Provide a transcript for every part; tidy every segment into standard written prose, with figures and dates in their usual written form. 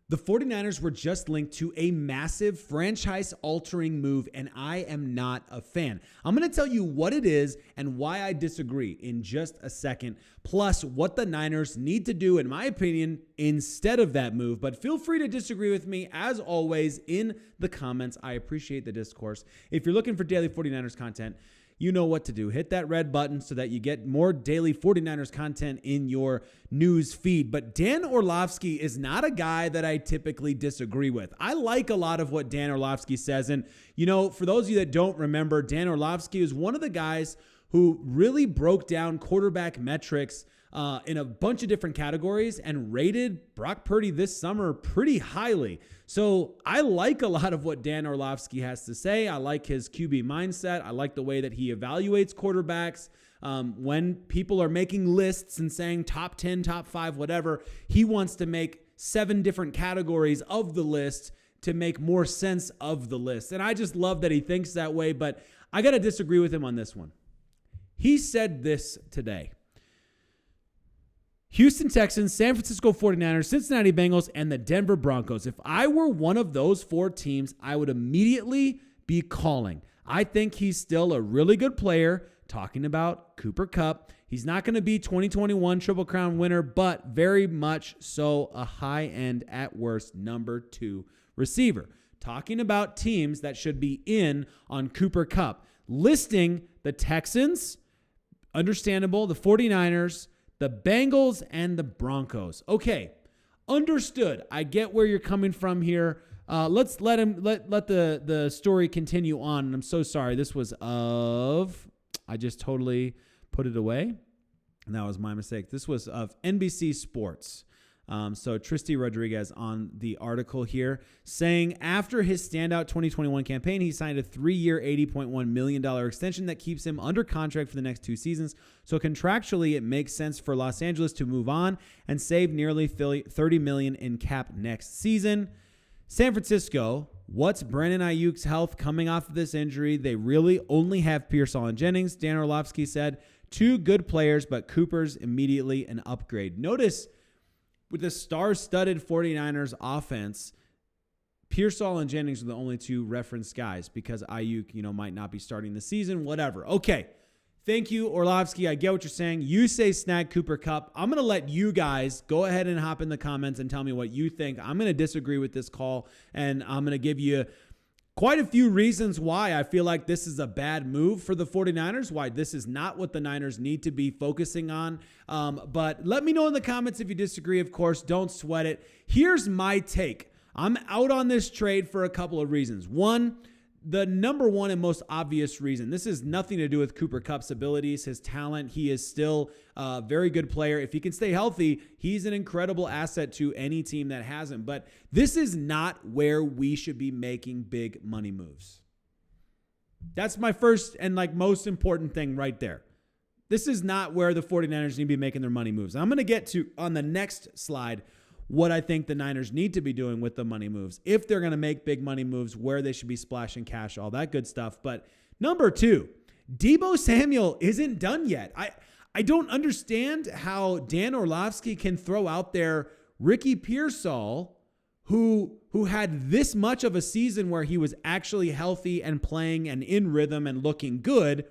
The 49ers were just linked to a massive franchise-altering move, and I am not a fan. I'm going to tell you what it is and why I disagree in just a second, plus what the Niners need to do, in my opinion, instead of that move. But feel free to disagree with me, as always, in the comments. I appreciate the discourse. If you're looking for daily 49ers content, you know what to do. Hit that red button so that you get more daily 49ers content in your news feed. But Dan Orlovsky is not a guy that I typically disagree with. I like a lot of what Dan Orlovsky says. And, you know, for those of you that don't remember, Dan Orlovsky is one of the guys who really broke down quarterback metrics in a bunch of different categories and rated Brock Purdy this summer pretty highly. So I like a lot of what Dan Orlovsky has to say. I like his QB mindset. I like the way that he evaluates quarterbacks. When people are making lists and saying top 10, top 5, whatever, he wants to make 7 different categories of the list to make more sense of the list. And I just love that he thinks that way, but I got to disagree with him on this one. He said this today. Houston Texans, San Francisco 49ers, Cincinnati Bengals, and the Denver Broncos. If I were one of those 4 teams, I would immediately be calling. I think he's still a really good player, talking about Cooper Kupp. He's not going to be 2021 Triple Crown winner, but very much so a high-end, at worst, number 2 receiver. Talking about teams that should be in on Cooper Kupp. Listing the Texans, understandable, the 49ers, the Bengals, and the Broncos. Okay, understood. I get where you're coming from here. Let's let the story continue on. And I'm so sorry. This was I just totally put it away. And that was my mistake. This was of NBC Sports. So Tristy Rodriguez on the article here saying after his standout 2021 campaign, he signed a 3-year, $80.1 million extension that keeps him under contract for the next 2 seasons. So contractually, it makes sense for Los Angeles to move on and save nearly $30 million in cap next season. San Francisco, what's Brandon Aiyuk's health coming off of this injury? They really only have Pearsall and Jennings. Dan Orlovsky said 2 good players, but Cooper's immediately an upgrade. Notice, with the star-studded 49ers offense, Pearsall and Jennings are the only 2 referenced guys because Aiyuk, might not be starting the season, whatever. Okay, thank you, Orlovsky. I get what you're saying. You say snag Cooper Kupp. I'm going to let you guys go ahead and hop in the comments and tell me what you think. I'm going to disagree with this call, and I'm going to give you quite a few reasons why I feel like this is a bad move for the 49ers, why this is not what the Niners need to be focusing on. But let me know in the comments if you disagree. Of course, don't sweat it. Here's my take. I'm out on this trade for a couple of reasons. One, the number one and most obvious reason, this has nothing to do with Cooper Kupp's abilities, his talent. He is still a very good player. If he can stay healthy, he's an incredible asset to any team that has him. But this is not where we should be making big money moves. That's my first and most important thing right there. This is not where the 49ers need to be making their money moves. I'm going to get to, on the next slide, what I think the Niners need to be doing with the money moves. If they're going to make big money moves, where they should be splashing cash, all that good stuff. But number 2, Deebo Samuel isn't done yet. I don't understand how Dan Orlovsky can throw out there Ricky Pearsall, who had this much of a season where he was actually healthy and playing and in rhythm and looking good,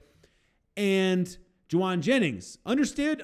and Juwan Jennings. Understand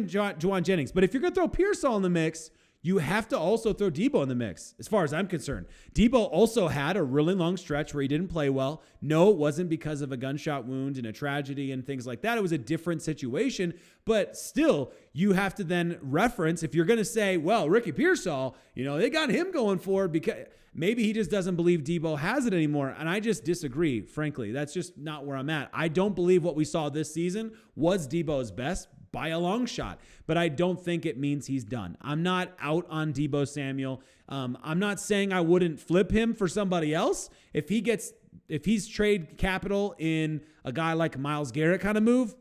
Juwan Jennings. But if you're going to throw Pearsall in the mix, you have to also throw Deebo in the mix, as far as I'm concerned. Deebo also had a really long stretch where he didn't play well. No, it wasn't because of a gunshot wound and a tragedy and things like that. It was a different situation. But still, you have to then reference, if you're going to say, well, Ricky Pearsall, they got him going forward because maybe he just doesn't believe Deebo has it anymore. And I just disagree, frankly. That's just not where I'm at. I don't believe what we saw this season was Deebo's best by a long shot, but I don't think it means he's done. I'm not out on Deebo Samuel. I'm not saying I wouldn't flip him for somebody else. If he's trade capital in a guy like Myles Garrett kind of move,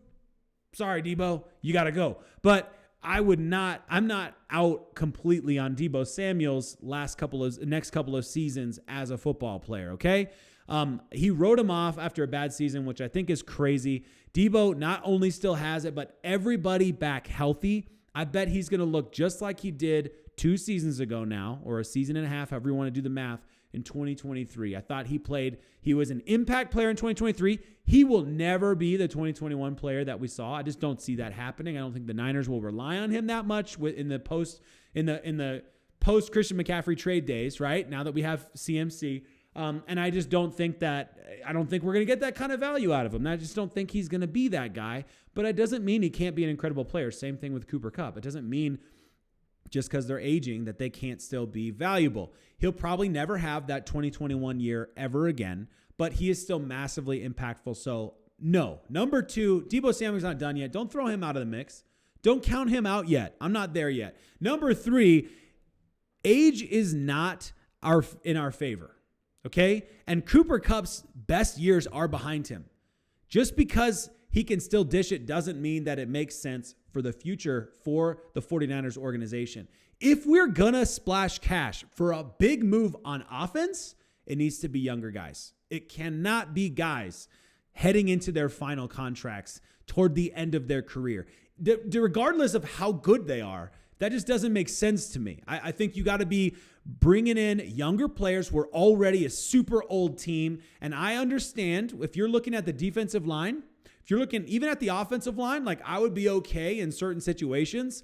sorry, Deebo, you got to go. But I'm not out completely on Deebo Samuel's next couple of seasons as a football player. Okay. He wrote him off after a bad season, which I think is crazy. Deebo not only still has it, but everybody back healthy. I bet he's going to look just like he did 2 seasons ago now, or a season and a half, however you want to do the math, in 2023. I thought he was an impact player in 2023. He will never be the 2021 player that we saw. I just don't see that happening. I don't think the Niners will rely on him that much in the post Christian McCaffrey trade days, right? Now that we have CMC. And I just don't think we're going to get that kind of value out of him. I just don't think he's going to be that guy, but it doesn't mean he can't be an incredible player. Same thing with Cooper Kupp. It doesn't mean just because they're aging that they can't still be valuable. He'll probably never have that 2021 year ever again, but he is still massively impactful. So no. Number 2, Deebo Samuel's not done yet. Don't throw him out of the mix. Don't count him out yet. I'm not there yet. Number 3, age is not in our favor. Okay? And Cooper Kupp's best years are behind him. Just because he can still dish it doesn't mean that it makes sense for the future for the 49ers organization. If we're going to splash cash for a big move on offense, it needs to be younger guys. It cannot be guys heading into their final contracts toward the end of their career. Regardless of how good they are, that just doesn't make sense to me. I think you got to be bringing in younger players. We're already a super old team. And I understand if you're looking at the defensive line, if you're looking even at the offensive line, like I would be okay in certain situations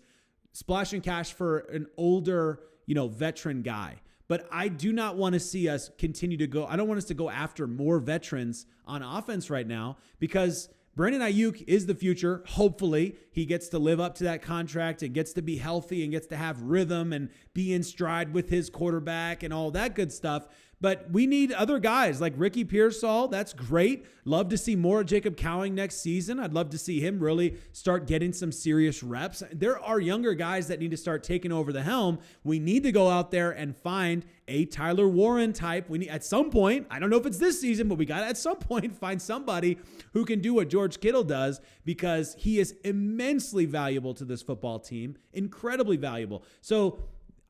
splashing cash for an older, veteran guy. But I do not want to see us continue to go. I don't want us to go after more veterans on offense right now because Brandon Aiyuk is the future. Hopefully, he gets to live up to that contract and gets to be healthy and gets to have rhythm and be in stride with his quarterback and all that good stuff. But we need other guys like Ricky Pearsall. That's great. Love to see more of Jacob Cowing next season. I'd love to see him really start getting some serious reps. There are younger guys that need to start taking over the helm. We need to go out there and find a Tyler Warren type. We need at some point, I don't know if it's this season, but we got to at some point find somebody who can do what George Kittle does because he is immensely valuable to this football team, incredibly valuable. So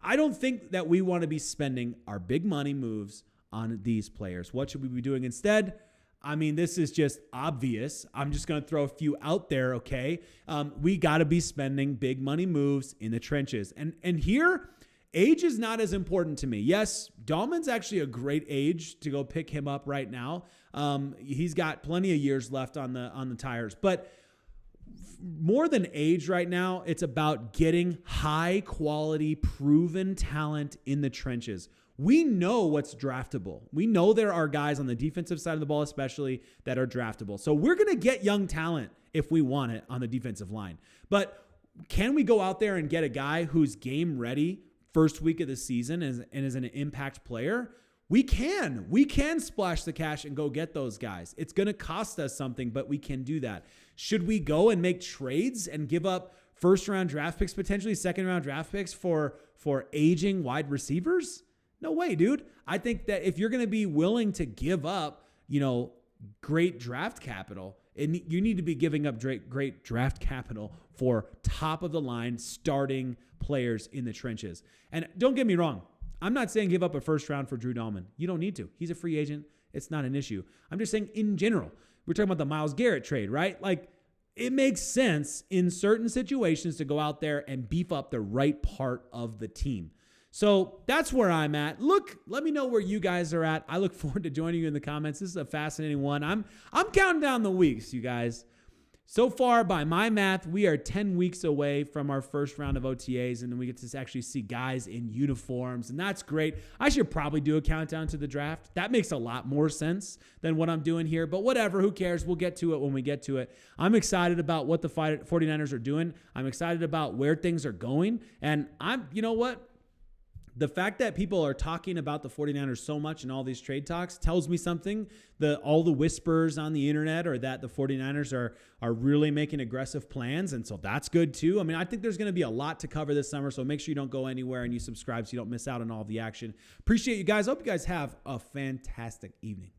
I don't think that we want to be spending our big money moves on these players. What should we be doing instead? I mean, this is just obvious. I'm just going to throw a few out there, okay? We got to be spending big money moves in the trenches. And here, age is not as important to me. Yes, Dahlman's actually a great age to go pick him up right now. He's got plenty of years left on the tires. But more than age right now, it's about getting high quality, proven talent in the trenches. We know what's draftable. We know there are guys on the defensive side of the ball, especially, that are draftable. So we're going to get young talent if we want it on the defensive line. But can we go out there and get a guy who's game ready first week of the season and is an impact player? We can splash the cash and go get those guys. It's going to cost us something, but we can do that. Should we go and make trades and give up first-round draft picks, potentially second-round draft picks for aging wide receivers? No way, dude. I think that if you're going to be willing to give up, great draft capital, you need to be giving up great draft capital for top-of-the-line starting players in the trenches. And don't get me wrong. I'm not saying give up a first round for Drew Dahlman. You don't need to. He's a free agent. It's not an issue. I'm just saying in general. We're talking about the Myles Garrett trade, right? Like, it makes sense in certain situations to go out there and beef up the right part of the team. So that's where I'm at. Look, let me know where you guys are at. I look forward to joining you in the comments. This is a fascinating one. I'm counting down the weeks, you guys. So far, by my math, we are 10 weeks away from our first round of OTAs, and then we get to actually see guys in uniforms, and that's great. I should probably do a countdown to the draft. That makes a lot more sense than what I'm doing here, but whatever, who cares? We'll get to it when we get to it. I'm excited about what the 49ers are doing. I'm excited about where things are going, and you know what? The fact that people are talking about the 49ers so much in all these trade talks tells me something. All the whispers on the internet are that the 49ers are really making aggressive plans, and so that's good too. I mean, I think there's going to be a lot to cover this summer, so make sure you don't go anywhere and you subscribe so you don't miss out on all of the action. Appreciate you guys. Hope you guys have a fantastic evening.